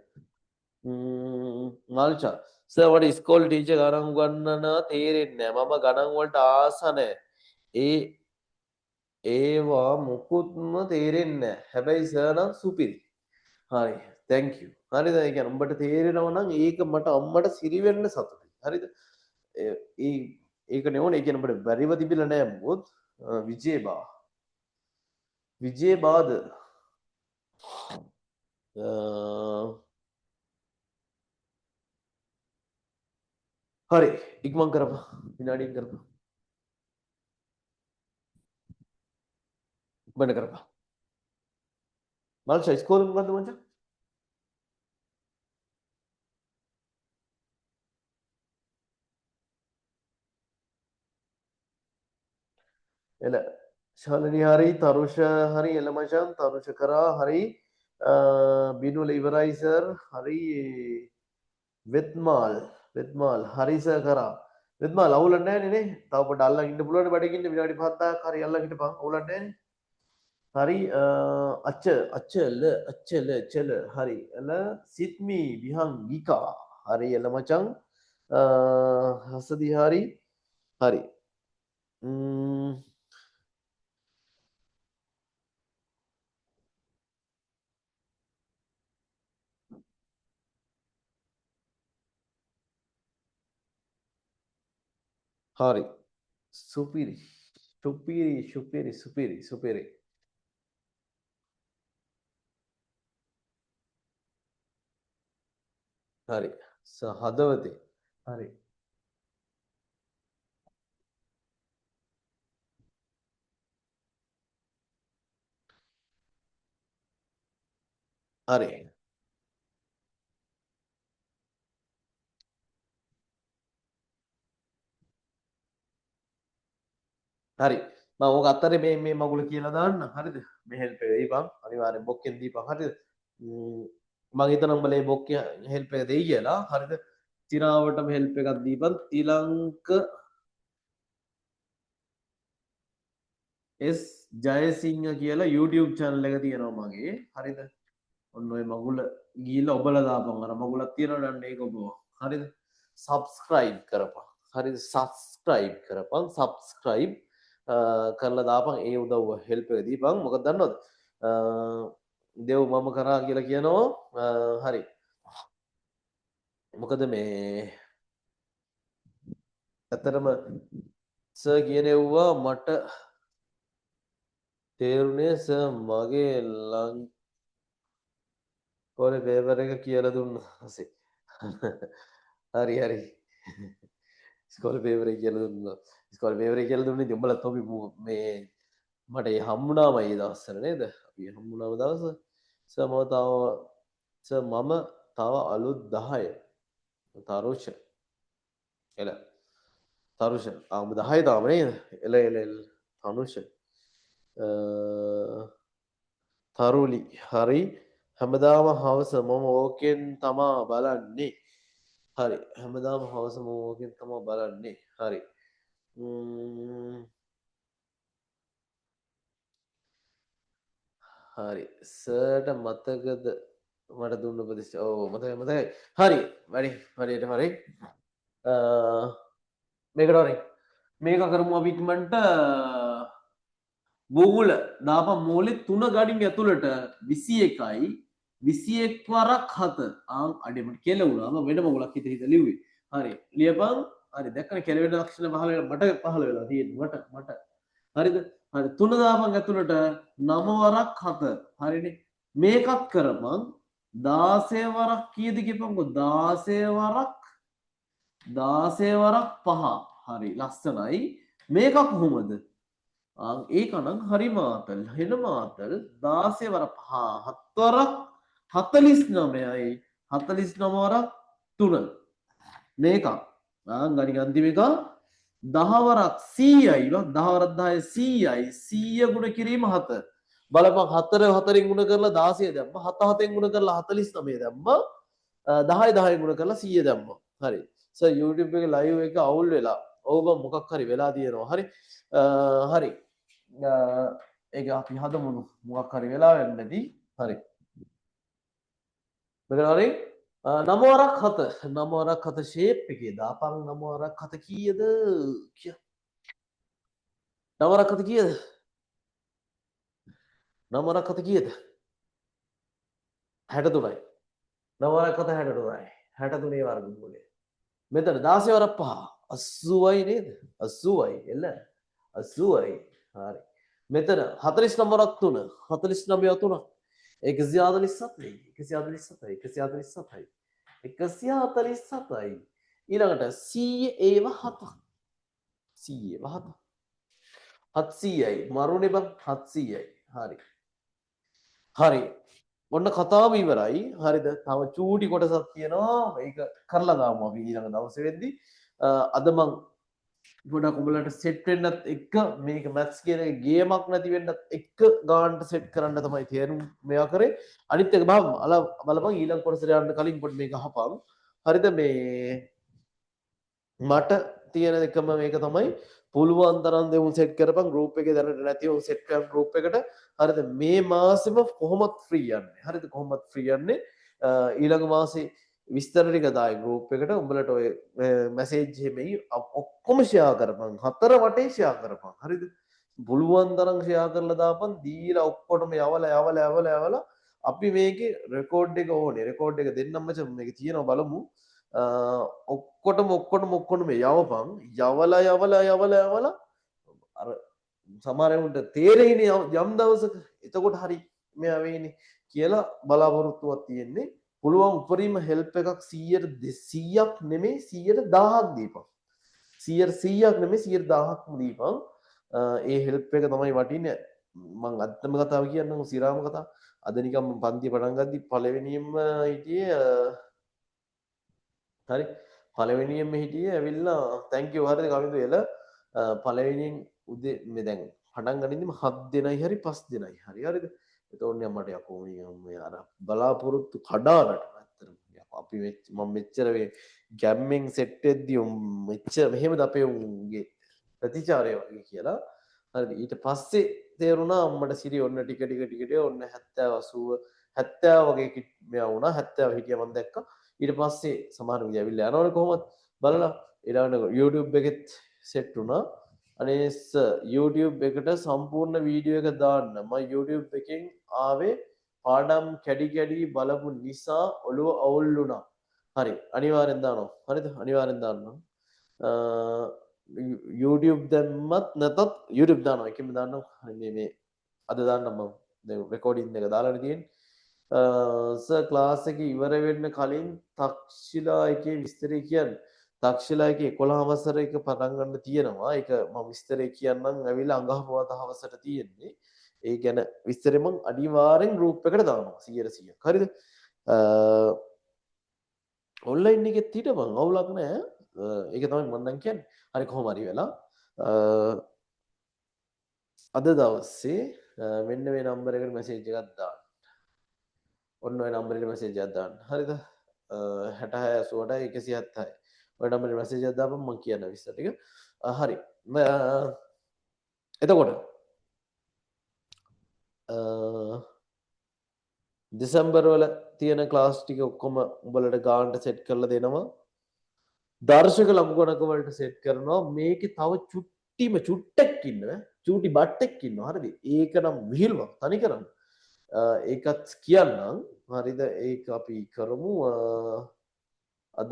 [SPEAKER 1] මාල්චා සර් වට ස්කෝල් ටීචර් ගණන් උගන්නන තේරෙන්නේ නැහැ මම ගණන් වලට ආස නැහැ ඒවා මොකුත්ම තේරෙන්නේ නැහැ හැබැයි සර් නම් සුපිරි හරි thank you හරිද ඒ කියන්නේ උඹට තේරෙනවා නම් ඒක මට අම්මට සිරි වෙන්න සතුටුයි හරිද ඒකනේ ඕනේ ඒ කියන්නේ උඹට බැරිව තිබිලා නැහැ මොකද විජේබාද හරි ඉක්මන් කරපන් විනාඩියක් කරපන් ඉක්මනට කරපන් මල්ෂා ස්කෝල් මොකද්ද මචං එල ශාලිනී හරි තරුෂ හරි එල මචං තරුෂ කරා හරි බිනුල ඉවරයි සර් හරි වෙත්මාල් හරි සර් කරා වෙත්මාල් අවුලක් නැහැ නේ තව පොඩ්ඩක් අල්ලන් ඉන්න පුළුවන් බඩගින්න විනාඩි 5ක් හරි අල්ලන් හිටපන් අවුලක් නැහැ හරි අච්චල හරි එල සිත්මි විහංගිකා හරි එල මචං හසදි හරි හරි සුපිරි හරි හදවතේ හරි හරි හරි මම ඕක අතරේ මේ මගුල කියලා දාන්න හරිද මේ හෙල්ප් එක දීපන් අනිවාර්යෙන් බොක්කෙන් දීපන් හරිද මම හිතනවා උඹලා මේ බොක්කේ හෙල්ප් එක දෙයි කියලා හරිද තිරාවටම හෙල්ප් එකක් දීපන් තිලංක S ජයසිංහ කියලා YouTube channel එක තියෙනවා මගේ හරිද ඔන්න ඔය මගුල ගිහිල්ලා ඔබලා දාපන් අර මගුලක් තියෙනවා නේද ඒක ඔබ හරිද subscribe කරපන් හරිද subscribe කරපන් subscribe කරලා දාපන් ඒ උදව්ව හෙල්ප් එක දීපන් මොකද දන්නවද දෙව් මම කරා කියලා කියනවා හරි මොකද මේ ඇත්තටම සර් කියනෙව්වා මට තේරුණේ සර් මගේ ලංකෝලේ පේපර් එක කියලා දුන්නා හසේ හරි ස්කෝල් පේපර් එක කියලා දුන්නා ස්කෝල් පේපර් එක කියලා දුන්නේ උඹලා තොපි මේ මට ඒ හම්බුණාම ඒ දවස්වල නේද අපි හම්බුණාම දවස සර් මම තව අලුත් 10 තරුෂ එල තරුෂ උඹ 10 තාම නේද එල තනුෂ තරුලි හරි හැමදාම හවස මම ඕකෙන් තමා බලන්නේ හරි හැමදාම හවස මම ඕකෙන් තමා බලන්නේ හරි හරි සර්ට මතකද මට දුන්න උපදෙස් ඔව් මතකයි හරි හරියට හරි මේකට හරි මේක කරමු අපි ඉක්මනට Google දාපන් මූලෙ 3 ගඩින් ඇතුළට 21යි 21 වරක් 7 අඩේ මට කියලා වුණා මම වෙන මොකක් හිත ලිව්වේ හරි ලියපන් හරි දැක්කනේ කෙලවෙන ලක්ෂණ පහළ වෙලා මට පහළ වෙලා තියෙන්නේ මට හරිද හරි 3 දාපන් ඇතුළට 9 වරක් 7 හරිනේ මේකත් කරපන් 16 වරක් කීයද කියපන්කෝ 16 වරක් 16 වරක් 5 හරි ලස්සනයි මේක කොහොමද ඒකනම් හරි මාතල් හෙන මාතල් 16 වරක් 5 7 වරක් 49යි 49 වරක් 3 මේක ගණික අන්තිම එක 10 වරක් 100යි 10 වරක් 10 100යි 100 ගුණ කිරීම 7 බලපන් 4 4න් ගුණ කරලා 16 දැම්ම 7 7න් ගුණ කරලා 49 දැම්ම 10 10න් ගුණ කරලා 100 දැම්ම හරි සර් YouTube එකේ live එක අවුල් වෙලා ඔව් මොකක් හරි වෙලා තියෙනවා හරි හරි ඒක අපි හදමු මොකක් හරි වෙලා වෙන්නේ නැති හරි මෙතන හරි 9 වරක් 7 9 වරක් 7 ෂේප් එකේ දාපන් 9 වරක් 7 කීයද කිය 9 වරක් 7 කීයද 9 වරක් 7 කීයද 63යි 9 වරක් 7 63යි 63 වර්ගමූලය මෙතන 16 වරක් 5 80යි නේද 80යි එළ 80යි හරි මෙතන 49 වරක් 3 49 3 147යි 147යි 147යි 147යි ඊළඟට 100 ඒව 7ක් 100 ඒව 7 700යි මරුනේ බං 700යි හරි හරි ඔන්න කතාව ඉවරයි හරිද තව චූටි කොටසක් තියෙනවා ඒක කරලා දාමු අපි ඊළඟ දවසේ වෙද්දි අද මං ගොඩක් උඹලට සෙට් වෙන්නත් එක්ක මේක මැත්ස් කියන එක ගේමක් නැති වෙන්නත් එක්ක ගානට සෙට් කරන්න තමයි තේරුම් මෙයා කරේ අනිත් එක බලපන් ඊළඟ කොටසට යන්න කලින් පොඩ්ඩක් මේක අහපන් හරිද මේ මට තියෙන එකම මේක තමයි පුළුවන් තරම් දෙවුන් සෙට් කරපන් ගෲප් එකේ දැනට නැති උන් සෙට් කරන් ගෲප් එකට හරිද මේ මාසෙම කොහොමත් ෆ්‍රී යන්නේ හරිද කොහොමත් ෆ්‍රී යන්නේ ඊළඟ මාසේ විස්තර ටික දායි ගෲප් එකට උඹලට ඔය මැසේජ් එකෙයි ඔක්කොම ෂෙයා කරපන් හතර වටේ ෂෙයා කරපන් හරිද පුළුවන් තරම් ෂෙයා කරලා දාපන් දීලා ඔක්කොටම යවලා අපි මේකේ රෙකෝඩ් එක ඕනේ රෙකෝඩ් එක දෙන්නම් මචං මේක තියෙනවා බලමු ඔක්කොටම යවපන් යවලා අර සමහරවුන්ට තේරෙන්නේ යම් දවසක එතකොට හරි මෙයා වෙන්නේ කියලා බලාපොරොත්තුවක් තියෙන්නේ පුළුවන් උපරිම හෙල්ප් එකක් 100%ක් නෙමෙයි 100%ක් දීපන් 100%ක් නෙමෙයි 100%ක්ම දීපන් ඒ හෙල්ප් එක තමයි වටින්නේ මං අත්තම කතාව කියන්නම් සිරාම කතාව අද නිකන් මම පන්ති පටන් ගද්දි පළවෙනියෙන්ම හිටියේ හරි පළවෙනියෙන්ම හිටියේ ඇවිල්ලා thank you හරිද කවින්ද එල පළවෙනියෙන් උදේ මේ දැන් පටන් ගනින්දිම 7 දෙනයි හරි 5 දෙනයි හරිද එතකොට මට යකෝ මේ අර බලාපොරොත්තු කඩාවට ඇත්තටම අපි මම මෙච්චර මේ ගැම්මෙන් සෙට් වෙද්දි මෙච්චර මෙහෙමද අපේ උන්ගේ ප්‍රතිචාරය වගේ කියලා හරිද ඊට පස්සේ තේරුණා අම්මට සිරි ඔන්න ටික ඔන්න 70 80 70 වගේ මෙයා වුණා 70 හිටියා මම දැක්කා ඊට පස්සේ සමහර විදිහ ඇවිල්ලා යනවනේ කොහොමද බලලා ඊළඟට YouTube එකෙත් සෙට් වුණා අනේ YouTube එකට සම්පූර්ණ වීඩියෝ එක දාන්න මම YouTube එකෙන් ආවේ පාඩම් කැඩි බලපු නිසා ඔළුව අවුල් වුණා හරි අනිවාර්යෙන් දානවා හරිද අනිවාර්යෙන් දාන්නම් YouTube දැම්මත් නැතත් YouTube දානවා එකෙන්ම දාන්නම් මේ අද දාන්නම් මම දැන් රෙකෝඩින් එක දාලානේ තියෙන්නේ සර් ක්ලාස් එක ඉවර වෙන්න කලින් තක්ෂිලා එකේ විස්තරය කියන්න තක්ෂිලා එකේ 11 වසරේක පටන් ගන්න තියෙනවා ඒක මම විස්තරය කියන්නම් ඇවිල්ලා අඟහරුවාදා හවසට තියෙන්නේ ඒ ගැන විස්තරය මම අනිවාර්යෙන් ගෲප් එකට දානවා 100%ක් හරිද ඔන්ලයින් එකෙත් හිටපන් අවුලක් නැහැ ඒක තමයි මම දැන් කියන්නේ හරි කොහොම හරි වෙලා අද දවසේ මෙන්න මේ නම්බර එකට මැසේජ් එකක් දාන්න ඔන්න ඔය නම්බර් එකට මැසේජ් එකක් දාන්න හරිද 66 88 176 ඔය නම්බර් එකට මැසේජ් එකක් දාපන් මම කියන්න විස්තර ටික හරි එතකොට දෙසැම්බර් වල තියෙන ක්ලාස් ටික ඔක්කොම උඹලට ගානට සෙට් කරලා දෙනවා දර්ශක ලඝු ගණක වලට සෙට් කරනවා මේකේ තව චුට්ටක් ඉන්නවා චූටි බට්ටෙක් ඉන්නවා හරිද ඒක නම් විහිළුවක් තනි කරන්න ඒකත් කියන්නම් හරිද ඒක අපි කරමු අද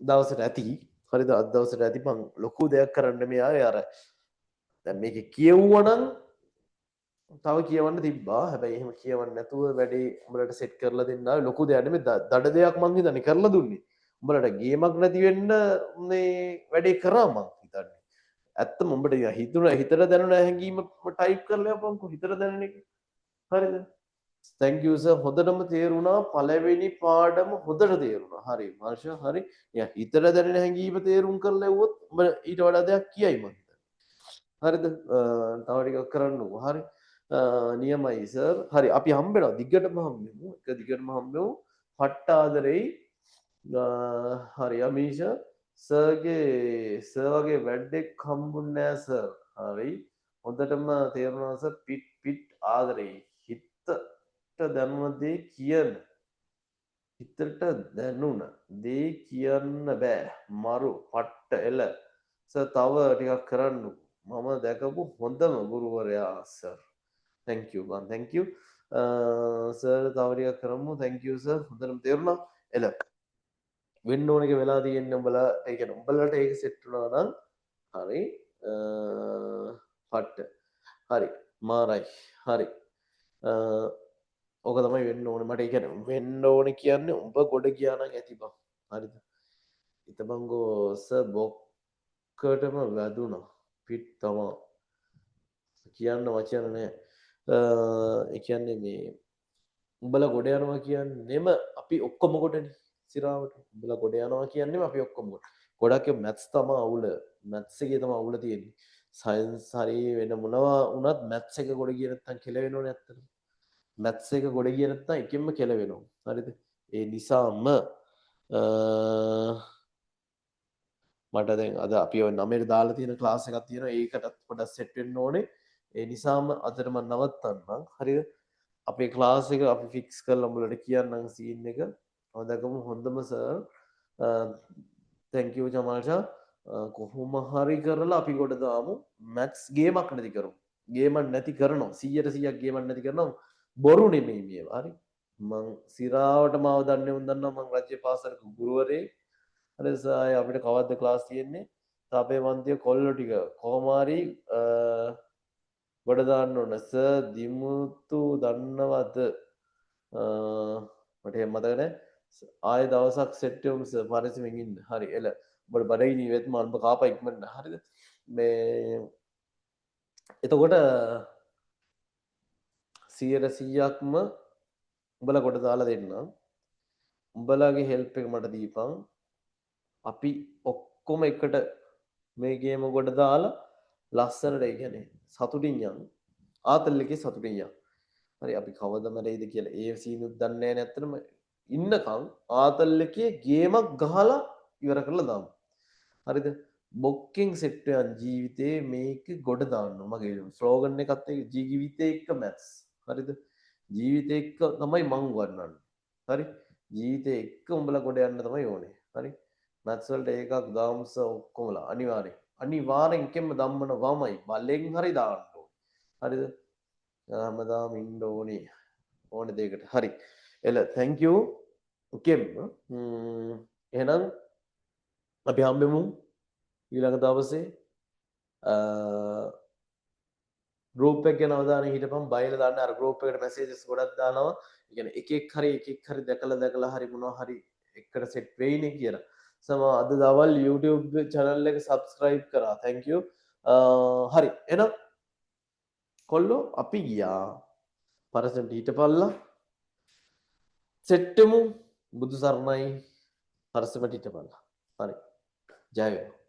[SPEAKER 1] දවසට ඇති හරිද අද දවසට ඇති මං ලොකු දෙයක් කරන්න මේ ආවේ අර දැන් මේක කියවුවනම් තව කියවන්න තිබ්බා හැබැයි එහෙම කියවන්න නැතුව වැඩේ උඹලට සෙට් කරලා දෙන්න ආවේ ලොකු දෙයක් නෙමෙයි දඩ දෙයක් මං හිතන්නේ කරලා දුන්නේ උඹලට ගේමක් නැති වෙන්න මේ වැඩේ කරා මං හිතන්නේ ඇත්තම උඹට හිතට දැනුණ හැඟීම ටයිප් කරලා යපන්කො හිතට දැනෙන එක හරිද thank you sir හොඳටම තේරුණා පළවෙනි පාඩම හොඳට තේරුණා හරි මාර්ෂ හරි හිතට දැනෙන හැඟීම තේරුම් කරලා එවුවොත් උඹ ඊට වඩා දෙයක් කියයි මං හරිද තව ටිකක් කරන්නකෝ හරි නියමයි සර් හරි අපි හම්බෙනවා දිගටම හම්බෙමු එක දිගටම හම්බෙමු පට්ට ආදරෙයි හරි අමීෂ සර් වගේ වැඩෙක් හම්බුන්නේ නෑ සර් හරි හොඳටම තේරුණා සර් පිට ආදරෙයි හිතට දැනුණ දේ කියන්න හිතට දැනුණ දේ කියන්න බෑ මරු පට්ට එල සර් තව ටිකක් කරන්නකෝ මම දැකපු හොඳම ගුරුවරයා sir thank you man thank you sir තව ටිකක් කරමු thank you sir හොඳටම තේරුණා එල වෙන්න ඕන එක වෙලා තියෙන්නේ උඹලා ඒ කියන්නේ උඹලට ඒක සෙට් වුණා නම් හරි පට්ට හරි මාරයි හරි ඕක තමයි වෙන්න ඕනේ මට ඒ කියන්නේ වෙන්න ඕනේ කියන්නේ උඹ ගොඩ ගියා නම් ඇති බං හරිද ඉතබංගෝ සර් බොක්කටම වැදුනා පිට තමා කියන්න වචන නෑ ඒ කියන්නේ මේ උඹලා ගොඩ යනවා කියන්නෙම අපි ඔක්කොම ගොඩනේ සිරාවට උඹලා ගොඩ යනවා කියන්නෙම අපි ඔක්කොම ගොඩක් මැත්ස් තමයි අවුල මැත්ස් එකේ තමයි අවුල තියෙන්නේ සයන්ස් හරි වෙන මොනවා වුණත් මැත්ස් එක ගොඩ ගියේ නැත්තම් කෙලවෙනවනේ ඇත්තටම මැත්ස් එක ගොඩ ගියේ නැත්තම් එකෙන්ම කෙලවෙනවා හරිද ඒ නිසාම මට දැන් අද අපි ඔය 9ට දාලා තියෙන ක්ලාස් එකක් තියෙනවා ඒකටත් පොඩ්ඩක් සෙට් වෙන්න ඕනේ ඒ නිසාම අදට මම නවත්තන්නම් හරිද අපේ ක්ලාස් එක අපි ෆික්ස් කරලා උඹලට කියන්නම් සීන් එක හොඳකම හොඳම සර් thank you ජමාල්ෂා කොහොම හරි කරලා අපි කොට දාමු මැත්ස් ගේමක් නැති කරමු ගේමක් නැති කරනවා 100% ගේමක් නැති කරනවා බොරු නෙමෙයි මේවා හරි මං සිරාවට මාව දන්නේ උන් දන්නවා මං රජ්‍ය පාසලක ගුරුවරයෙක් හරි සාය අපිට කවද්ද ක්ලාස් තියෙන්නේ අපේ මන්තිය කොල්ලෝ ටික කොහොම හරි ගොඩ දාන්න ඕන සර් දිමුතු දන්නවද මට එහෙම මතක නැහැ ආයෙ දවසක් සෙට් වෙමු සර් පරිස්සමෙන් ඉන්න හරි එල ඔබට බඩගිනි වෙත් මම කාපා ඉක්මනට හරිද මේ එතකොට 100%ක්ම උඹලා කොට දාලා දෙන්නම් උඹලාගේ හෙල්ප් එක මට දීපන් අපි ඔක්කොම එකට මේ ගේම කොට දාලා ලස්සනට ඒ කියන්නේ සතුටින් යන්න ආතල් එකේ සතුටින් යන්න හරි අපි කවද මැරෙයිද කියලා ඒ සීනුත් දන්නේ නැහැ නැත්තටම ඉන්නකම් ආතල් එකේ ගේමක් ගහලා ඉවර කරලා දාමු හරිද බොක්කින් සෙට් වෙන ජීවිතේ මේක ගොඩ දාන්න මගේ ස්ලෝගන් එකත් ඒ ජීවිතේ එක්ක මැත්ස් හරිද ජීවිතේ එක්ක තමයි මං වන්නන්නේ හරි ජීවිතේ එක්ක උඹලා ගොඩ යන්න තමයි ඕනේ හරි මැත්ස් වලට ඒකක් දාම්ස ඔක්කොමලා අනිවාර්යෙන් කෙම්ම ධම්මන වමයි බලෙන් හරි දාන්න ඕනේ හරිද හැමදාම ඉන්න ඕනේ ඕන දෙයකට හරි එල thank you කෙම් එහෙනම් අපි හම්බෙමු ඊළඟ දවසේ ගෲප් එක ගැන අවධානය හිටපන් බයිලා දාන්න අර ගෲප් එකට මැසේජස් ගොඩක් දානවා ඒ කියන්නේ එකෙක් හරි දැකලා හරි මොනවා හරි එකට සෙට් වෙයිනේ කියලා සම අද දවල් YouTube channel එක subscribe කරා thank you හරි එහෙනම් කොල්ලෝ අපි ගියා පරසන්ට හිටපල්ලා සෙට්ටමු බුදු සරණයි පරසමට හිටපල්ලා හරි ජය වේවා